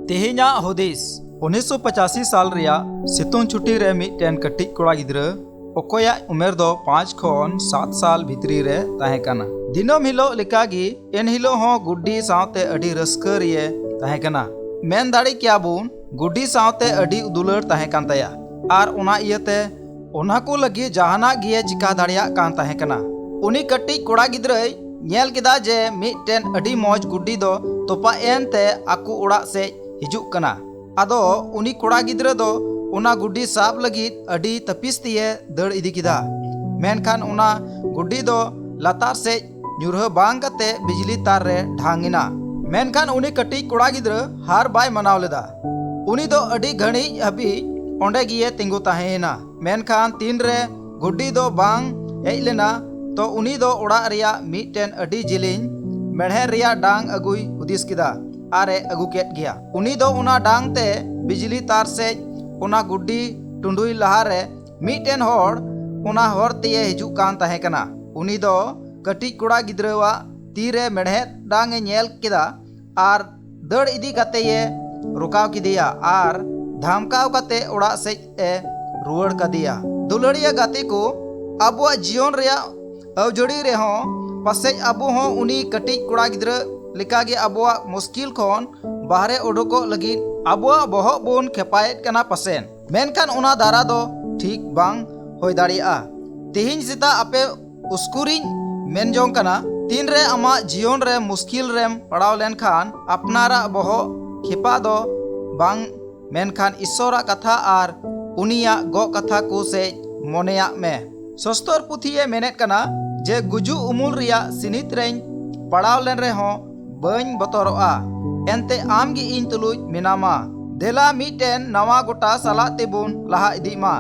तेहेᱧा हुदिस 1985 साल रिया सितुंग छुट्टी रे मिटन कटिज कोड़ा गिद्रा ओकोया उमेर दो 5 खन 7 साल भितरी रे ताहे काना। दिनम हिलो लेकागी एन हिलो हो गुड्डी सावते अडी रस्का रिये ताहे काना। मेन दाड़ी क्या बुन गुड्डी सावते अडी दुलर ताहे कान ताया आर उना इयते उना को लगी जहाना गिये चिका दाड़िया कान ताहे काना। उनी कटिज कोड़ा गिद्राय नेल किदा जे मिटन अडी मौज गुड्डी दो तोपा एनते आकु उड़ा से हिजुक कना। आदो उनी कोड़ा गिद्रा दो उना गुड्डी साब लगित अडी तपिस तिये दड़ इदी किदा। मेनखान उना गुड्डी दो लातार से ᱧᱩᱨᱦᱟᱹ बांग कते बिजली तार रे ढांगिना। मेनखान उनी कटिज कोड़ा गिद्रा हार बाय मनाव लेदा। उनी दो अडी घणी हबी ओंडे गिये तिंगु ताहेना। मेनखान तीन रे गुड्डी दो बांग हेज लेना तो उनी दो ओड़ा रिया मिटन अडी जिलिंग मेढ़े रिया डांग अगुई हुदिस किदा आरे अगु केट गया। उनी दो उना डांग ते बिजली तार से उना गुड्डी टुंडुई लहारे मिटन होड़ उना होड़ तिये हिजुक कान ताहे कना। उनी दो कटिज कोड़ा गिद्रावा तीरे मेढ़े डांग ए नेल किदा आर दड़ इदी कते ये रुकाव किदिया आर धमकाव कते ओड़ा से ए रुवड़ कदिया। दुलड़िया गाते को अबुआ जीवन रिया अवजड़ी रे हो पसे अबु हो उनी कटिज कोड़ा गिद्रा लेकागे अबुआ मुश्किल खन बाहरे उडुको लगी अबुआ बहक बोन खेपायत कना पसेन। मेनखान उना दारा दो ठीक बांग होय दाड़िया। तेहिन सिता आपे उस्कुरिन मेन जोंग कना तीन रे अमा जीवन रे मुश्किल रेम पड़ाव लेनखान अपनारा बहक खेपा दो बांग मेनखान ईश्वरा कथा आर उनिया गो कथा को से मोनेया में। सस्तर पुथिये मेनेत कना जे गुजु उमुल रिया सिनित रेन पड़ाव लेन रे हो बन बतरोआ एनते आमगी इन तुलुज मिनामा। देला मिटन नवा गोटा साला तेबुन लहा इदी मा।